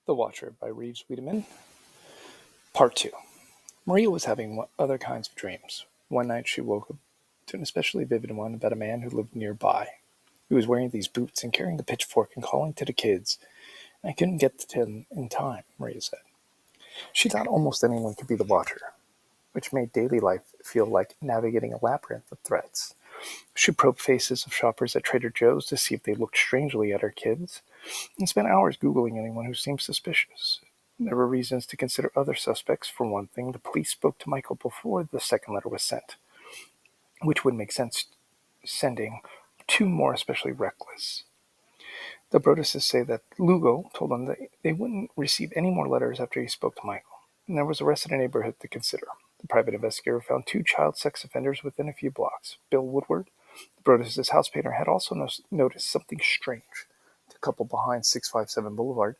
The Watcher by Reeves Wiedemann. Part 2. Maria was having other kinds of dreams. One night she woke up to an especially vivid one about a man who lived nearby. He was wearing these boots and carrying the pitchfork and calling to the kids. I couldn't get to him in time, Maria said. She thought almost anyone could be the Watcher, which made daily life feel like navigating a labyrinth of threats. She probed faces of shoppers at Trader Joe's to see if they looked strangely at her kids, and spent hours Googling anyone who seemed suspicious. There were reasons to consider other suspects. For one thing, the police spoke to Michael before the second letter was sent, which would make sense sending two more especially reckless. The Broduses say that Lugo told them that they wouldn't receive any more letters after he spoke to Michael, and there was the rest of the neighborhood to consider. The private investigator found two child sex offenders within a few blocks. Bill Woodward, the Broduses' house painter, had also noticed something strange. The couple behind 657 Boulevard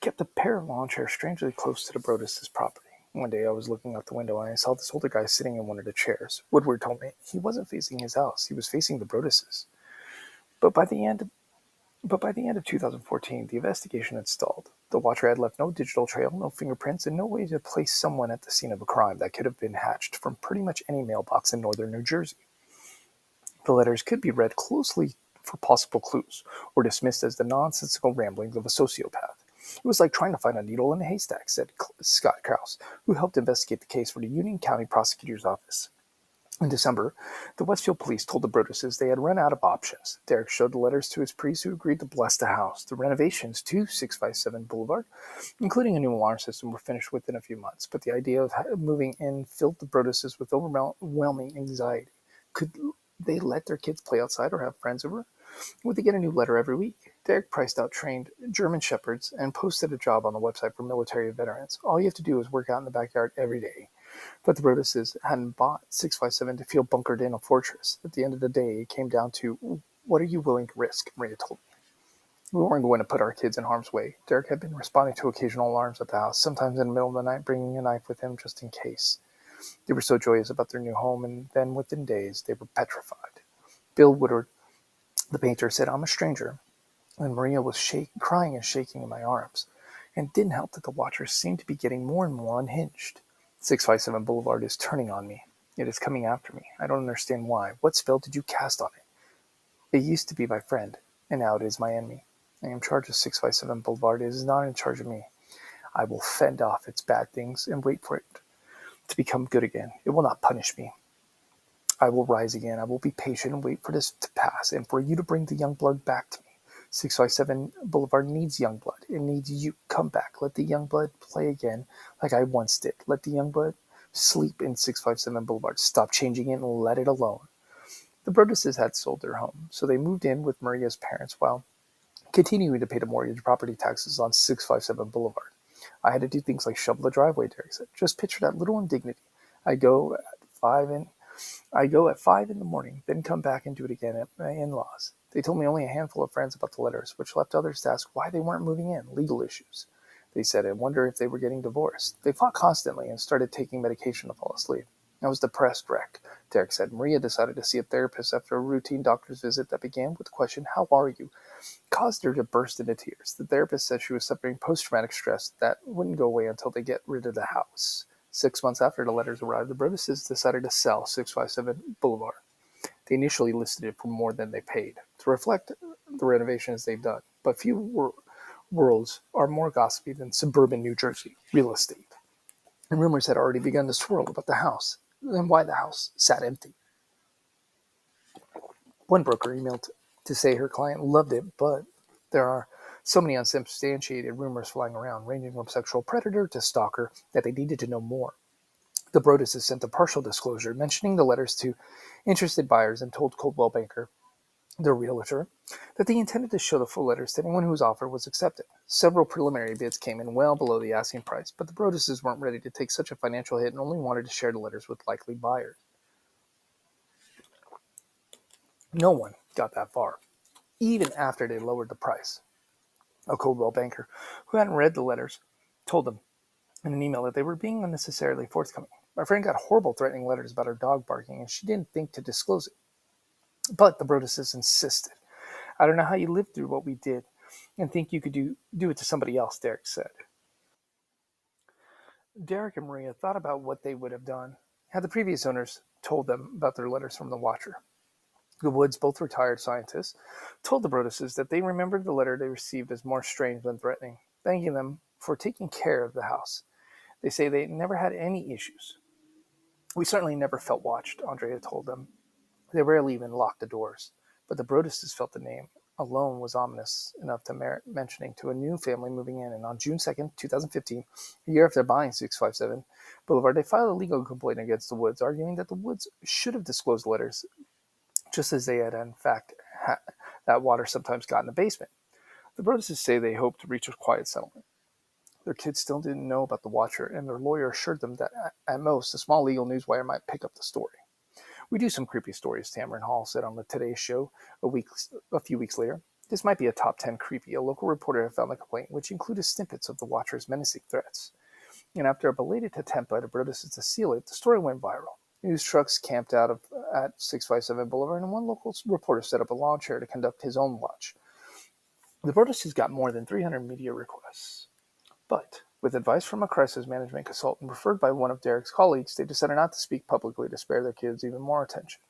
kept a pair of lawn chairs strangely close to the Broadus' property. One day I was looking out the window and I saw this older guy sitting in one of the chairs. Woodward told me he wasn't facing his house, he was facing the Broduses. But by the end of 2014, the investigation had stalled. The Watcher had left no digital trail, no fingerprints, and no way to place someone at the scene of a crime that could have been hatched from pretty much any mailbox in northern New Jersey. The letters could be read closely for possible clues, or dismissed as the nonsensical ramblings of a sociopath. It was like trying to find a needle in a haystack, said Scott Krause, who helped investigate the case for the Union County Prosecutor's Office. In December, the Westfield police told the Broduses they had run out of options. Derek showed the letters to his priest, who agreed to bless the house. The renovations to 657 Boulevard, including a new alarm system, were finished within a few months, but the idea of moving in filled the Broduses with overwhelming anxiety. Could they let their kids play outside or have friends over? Would they get a new letter every week? Derek priced out trained German shepherds and posted a job on the website for military veterans. All you have to do is work out in the backyard every day. But the Broduses hadn't bought 657 to feel bunkered in a fortress. At the end of the day, it came down to, what are you willing to risk? Maria told me. We weren't going to put our kids in harm's way. Derek had been responding to occasional alarms at the house, sometimes in the middle of the night, bringing a knife with him just in case. They were so joyous about their new home, and then within days, they were petrified. Bill Woodward, the painter, said, I'm a stranger, and Maria was crying and shaking in my arms. And it didn't help that the Watchers seemed to be getting more and more unhinged. 657 Boulevard is turning on me. It is coming after me. I don't understand why. What spell did you cast on it? It used to be my friend, and now it is my enemy. I am in charge of 657 Boulevard. It is not in charge of me. I will fend off its bad things and wait for it to become good again. It will not punish me. I will rise again. I will be patient and wait for this to pass and for you to bring the young blood back to me. 657 Boulevard needs young blood. It needs you. Come back. Let the young blood play again like I once did. Let the young blood sleep in 657 Boulevard. Stop changing it and let it alone. The Broduses had sold their home, so they moved in with Maria's parents while continuing to pay the mortgage property taxes on 657 Boulevard. I had to do things like shovel the driveway, Derek said. Just picture that little indignity. I go at 5 and I go at 5 in the morning, then come back and do it again at my in-laws. They told me only a handful of friends about the letters, which left others to ask why they weren't moving in, legal issues. They said, I wonder if they were getting divorced. They fought constantly and started taking medication to fall asleep. I was depressed wreck, Derek said. Maria decided to see a therapist after a routine doctor's visit that began with the question, how are you? Caused her to burst into tears. The therapist said she was suffering post-traumatic stress that wouldn't go away until they get rid of the house. 6 months after the letters arrived, the Broduses decided to sell 657 Boulevard. They initially listed it for more than they paid, to reflect the renovations they've done. But few worlds are more gossipy than suburban New Jersey real estate. And rumors had already begun to swirl about the house and why the house sat empty. One broker emailed to say her client loved it, but there are so many unsubstantiated rumors flying around, ranging from sexual predator to stalker, that they needed to know more. The Broduses sent a partial disclosure mentioning the letters to interested buyers and told Coldwell Banker, their realtor, that they intended to show the full letters to anyone whose offer was accepted. Several preliminary bids came in well below the asking price, but the Broduses weren't ready to take such a financial hit and only wanted to share the letters with likely buyers. No one got that far, even after they lowered the price. A Coldwell Banker, who hadn't read the letters, told them in an email that they were being unnecessarily forthcoming. My friend got horrible threatening letters about her dog barking, and she didn't think to disclose it. But the Broduses insisted. I don't know how you lived through what we did. and think you could do it to somebody else, Derek said. Derek and Maria thought about what they would have done had the previous owners told them about their letters from the Watcher. The Woods, both retired scientists, told the Broaduses that they remembered the letter they received as more strange than threatening, thanking them for taking care of the house. They say they never had any issues. We certainly never felt watched, Andrea told them. They rarely even locked the doors. But the Broaduses felt the name alone was ominous enough to merit mentioning to a new family moving in. And on June 2nd, 2015, a year after buying 657 Boulevard, they filed a legal complaint against the Woods, arguing that the Woods should have disclosed letters, just as they had, in fact, that water sometimes got in the basement. The Broaduses say they hoped to reach a quiet settlement. Their kids still didn't know about the Watcher, and their lawyer assured them that, at most, a small legal newswire might pick up the story. We do some creepy stories, Tamron Hall said on the Today Show a few weeks later. This might be a top 10 creepy. A local reporter had found the complaint, which included snippets of the Watcher's menacing threats. And after a belated attempt by the Broaduses to seal it, the story went viral. News trucks camped at 657 Boulevard, and one local reporter set up a lawn chair to conduct his own watch. The Broaduses got more than 300 media requests. But, with advice from a crisis management consultant referred by one of Derek's colleagues, they decided not to speak publicly to spare their kids even more attention.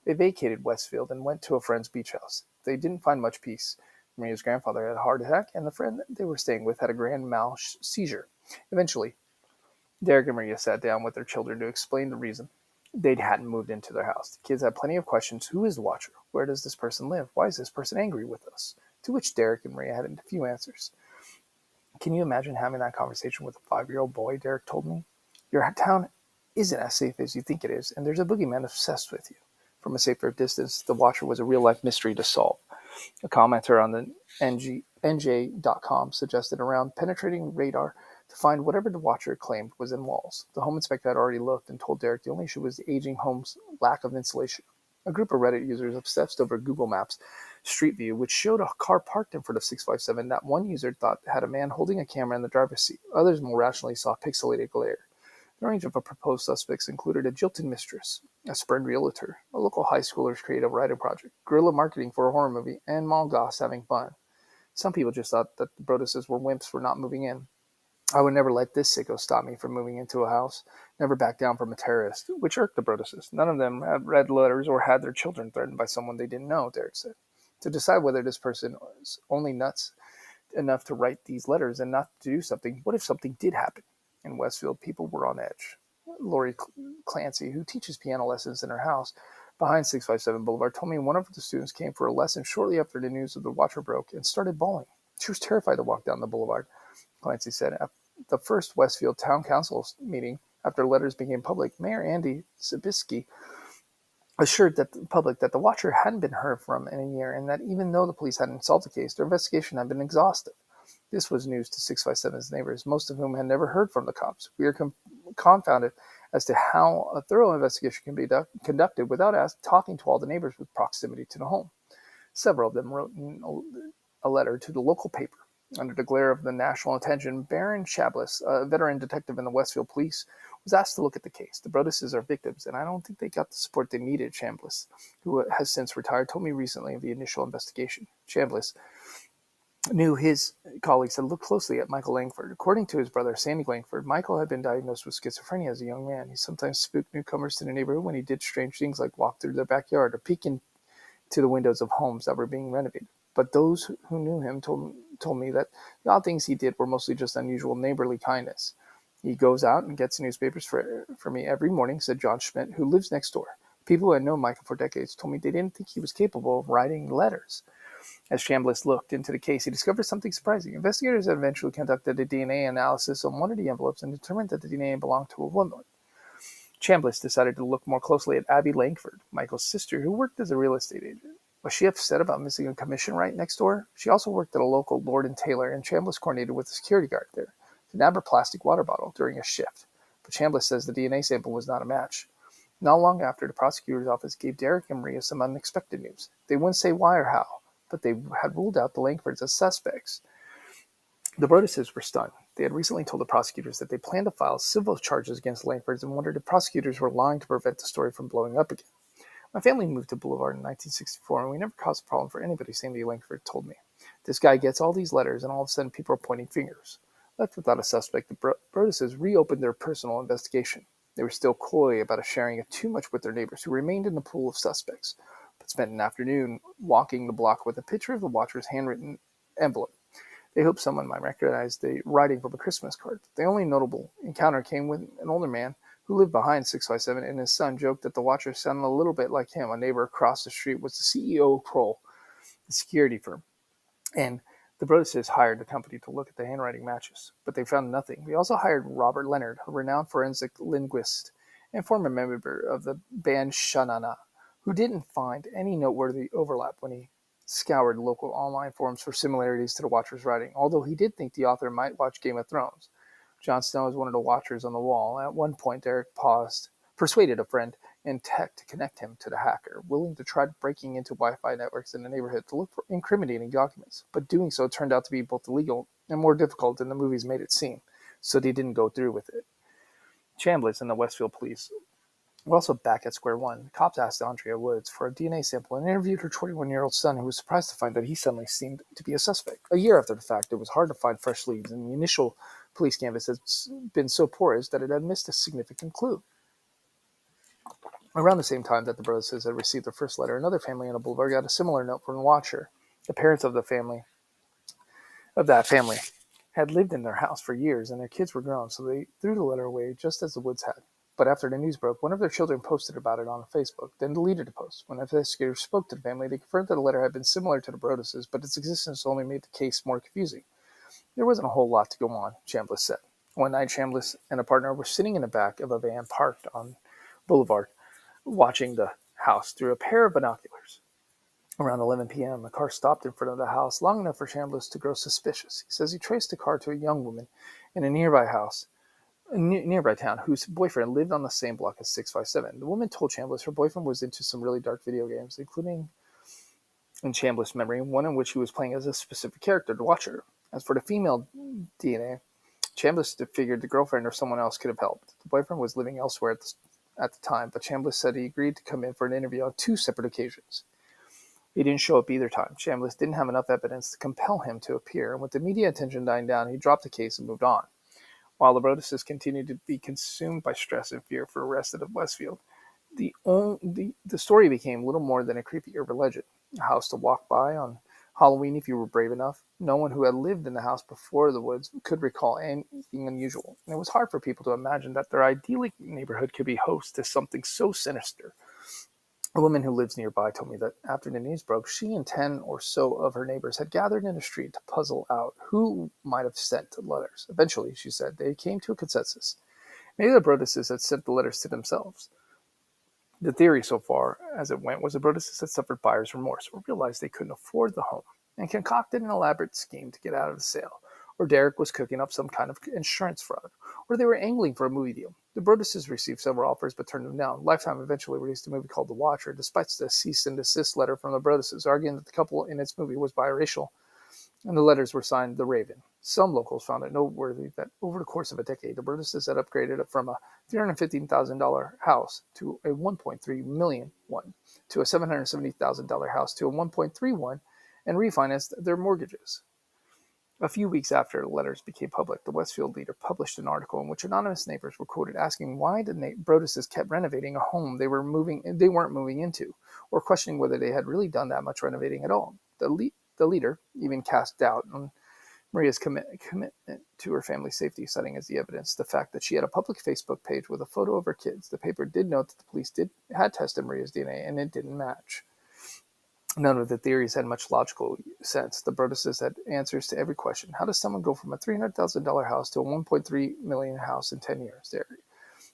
They vacated Westfield and went to a friend's beach house. They didn't find much peace. Maria's grandfather had a heart attack, and the friend they were staying with had a grand mal seizure. Eventually, Derek and Maria sat down with their children to explain the reason they hadn't moved into their house. The kids had plenty of questions. Who is the Watcher? Where does this person live? Why is this person angry with us? To which Derek and Maria had a few answers. Can you imagine having that conversation with a 5-year-old boy, Derek told me? Your town isn't as safe as you think it is, and there's a boogeyman obsessed with you. From a safer distance, the Watcher was a real-life mystery to solve. A commenter on the NJ.com suggested around penetrating radar to find whatever the Watcher claimed was in walls. The home inspector had already looked and told Derek the only issue was the aging home's lack of insulation. A group of Reddit users obsessed over Google Maps Street View, which showed a car parked in front of 657 that one user thought had a man holding a camera in the driver's seat. Others more rationally saw pixelated glare. The range of proposed suspects included a jilted mistress, a spurned realtor, a local high schooler's creative writing project, guerrilla marketing for a horror movie, and mall goths having fun. Some people just thought that the Broaduses were wimps for not moving in. I would never let this sicko stop me from moving into a house, never back down from a terrorist, which irked the Broaduses. None of them had read letters or had their children threatened by someone they didn't know, Derek said. To decide whether this person was only nuts enough to write these letters and not to do something, what if something did happen? In Westfield, people were on edge. Lori Clancy, who teaches piano lessons in her house behind 657 Boulevard, told me one of the students came for a lesson shortly after the news of the Watcher broke and started bawling. She was terrified to walk down the boulevard, Clancy said. At the first Westfield Town Council meeting, after letters became public, Mayor Andy Zabiskie assured the public that the Watcher hadn't been heard from in a year and that even though the police hadn't solved the case, their investigation had been exhaustive. This was news to 657's neighbors, most of whom had never heard from the cops. We are confounded as to how a thorough investigation can be conducted without talking to all the neighbors with proximity to the home. Several of them wrote a letter to the local paper. Under the glare of the national attention, Baron Chambliss, a veteran detective in the Westfield Police, was asked to look at the case. The Broaduses are victims, and I don't think they got the support they needed, Chambliss, who has since retired, told me recently of the initial investigation. Chambliss knew his colleagues had looked closely at Michael Langford. According to his brother, Sandy Langford, Michael had been diagnosed with schizophrenia as a young man. He sometimes spooked newcomers to the neighborhood when he did strange things like walk through their backyard or peek into the windows of homes that were being renovated. But those who knew him told me that the odd things he did were mostly just unusual neighborly kindness. He goes out and gets newspapers for me every morning, said John Schmidt, who lives next door. People who had known Michael for decades told me they didn't think he was capable of writing letters. As Chambliss looked into the case, he discovered something surprising. Investigators eventually conducted a DNA analysis on one of the envelopes and determined that the DNA belonged to a woman. Chambliss decided to look more closely at Abby Langford, Michael's sister, who worked as a real estate agent. Was she upset about missing a commission right next door? She also worked at a local Lord & Taylor, and Chambliss coordinated with the security guard there to nab her plastic water bottle during a shift. But Chambliss says the DNA sample was not a match. Not long after, the prosecutor's office gave Derek and Maria some unexpected news. They wouldn't say why or how, but they had ruled out the Langfords as suspects. The Broaduses were stunned. They had recently told the prosecutors that they planned to file civil charges against Langfords and wondered if prosecutors were lying to prevent the story from blowing up again. My family moved to Boulevard in 1964, and we never caused a problem for anybody, Sandy Langford told me. This guy gets all these letters, and all of a sudden people are pointing fingers. Left without a suspect, the Broduses reopened their personal investigation. They were still coy about sharing too much with their neighbors, who remained in the pool of suspects, but spent an afternoon walking the block with a picture of the Watcher's handwritten envelope. They hoped someone might recognize the writing from a Christmas card. The only notable encounter came with an older man who lived behind 657, and his son joked that the Watcher sounded a little bit like him. A neighbor across the street was the CEO of Kroll, the security firm, and the Broduses hired the company to look at the handwriting matches, but they found nothing. They also hired Robert Leonard, a renowned forensic linguist and former member of the band Sha-Na-Na, who didn't find any noteworthy overlap when he scoured local online forums for similarities to the Watcher's writing, although he did think the author might watch Game of Thrones. Jon Snow was one of the Watchers on the wall. At one point, Derek persuaded a friend in tech to connect him to the hacker, willing to try breaking into Wi-Fi networks in the neighborhood to look for incriminating documents. But doing so turned out to be both illegal and more difficult than the movies made it seem, so they didn't go through with it. Chambliss and the Westfield police were also back at square one. The cops asked Andrea Woods for a DNA sample and interviewed her 21-year-old son, who was surprised to find that he suddenly seemed to be a suspect. A year after the fact, it was hard to find fresh leads, and the initial police canvass had been so porous that it had missed a significant clue. Around the same time that the Broduses had received their first letter, another family on the boulevard got a similar note from the Watcher. The parents of that family had lived in their house for years, and their kids were grown, so they threw the letter away just as the Woods had. But after the news broke, one of their children posted about it on Facebook, then deleted the post. When investigators spoke to the family, they confirmed that the letter had been similar to the Broduses, but its existence only made the case more confusing. There wasn't a whole lot to go on, Chambliss said. One night, Chambliss and a partner were sitting in the back of a van parked on Boulevard, watching the house through a pair of binoculars. Around 11 p.m., a car stopped in front of the house long enough for Chambliss to grow suspicious. He says he traced the car to a young woman in a nearby town whose boyfriend lived on the same block as 657. The woman told Chambliss her boyfriend was into some really dark video games, including, in Chambliss' memory, one in which he was playing as a specific character, the Watcher. As for the female DNA, Chambliss figured the girlfriend or someone else could have helped. The boyfriend was living elsewhere at the time, but Chambliss said he agreed to come in for an interview on 2 separate occasions. He didn't show up either time. Chambliss didn't have enough evidence to compel him to appear, and with the media attention dying down, he dropped the case and moved on. While the Broduses continued to be consumed by stress and fear for the rest of Westfield, the story became little more than a creepy urban legend, a house to walk by on Halloween if you were brave enough. No one who had lived in the house before the Woods could recall anything unusual, and it was hard for people to imagine that their idyllic neighborhood could be host to something so sinister. A woman who lives nearby told me that after the news broke, she and 10 or so of her neighbors had gathered in the street to puzzle out who might have sent the letters. Eventually, she said, they came to a consensus. Maybe the Broduses had sent the letters to themselves. The theory so far as it went was the Broduses had suffered buyer's remorse or realized they couldn't afford the home and concocted an elaborate scheme to get out of the sale, or Derek was cooking up some kind of insurance fraud, or they were angling for a movie deal. The Broduses received several offers but turned them down. Lifetime eventually released a movie called The Watcher, despite the cease and desist letter from the Broduses arguing that the couple in its movie was biracial, and the letters were signed The Raven. Some locals found it noteworthy that over the course of a decade, the Broduses had upgraded it from a $315,000 house to a $1.3 million one, to a $770,000 house to a $1.31, and refinanced their mortgages. A few weeks after the letters became public, the Westfield Leader published an article in which anonymous neighbors were quoted asking why the Broduses kept renovating a home they weren't moving into, or questioning whether they had really done that much renovating at all. The leader even cast doubt on Maria's commitment to her family's safety, citing as the evidence the fact that she had a public Facebook page with a photo of her kids. The paper did note that the police had tested Maria's DNA, and it didn't match. None of the theories had much logical sense. The Broduses had answers to every question. How does someone go from a $300,000 house to a $1.3 million house in 10 years? They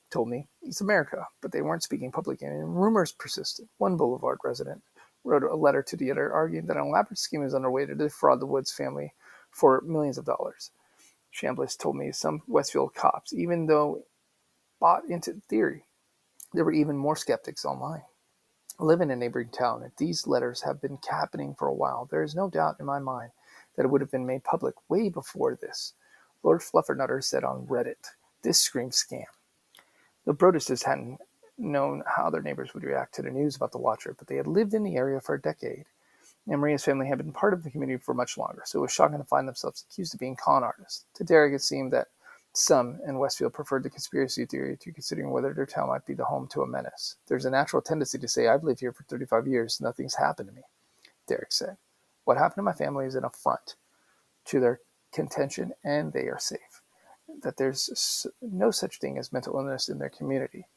told me it's America, but they weren't speaking publicly, and rumors persisted. One Boulevard resident wrote a letter to the editor arguing that an elaborate scheme is underway to defraud the Woods family for millions of dollars. Chambliss told me some Westfield cops, even though bought into the theory, there were even more skeptics online. I live in a neighboring town, and these letters have been happening for a while. There is no doubt in my mind that it would have been made public way before this. Lord Fluffernutter said on Reddit, this screams scam. The Broduses hadn't known how their neighbors would react to the news about the Watcher, but they had lived in the area for a decade. and Maria's family had been part of the community for much longer, so it was shocking to find themselves accused of being con artists. To Derek, it seemed that some in Westfield preferred the conspiracy theory to considering whether their town might be the home to a menace. There's a natural tendency to say, I've lived here for 35 years, nothing's happened to me, Derek said. What happened to my family is an affront to their contention, and they are safe. That there's no such thing as mental illness in their community.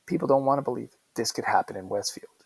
People don't want to believe this could happen in Westfield.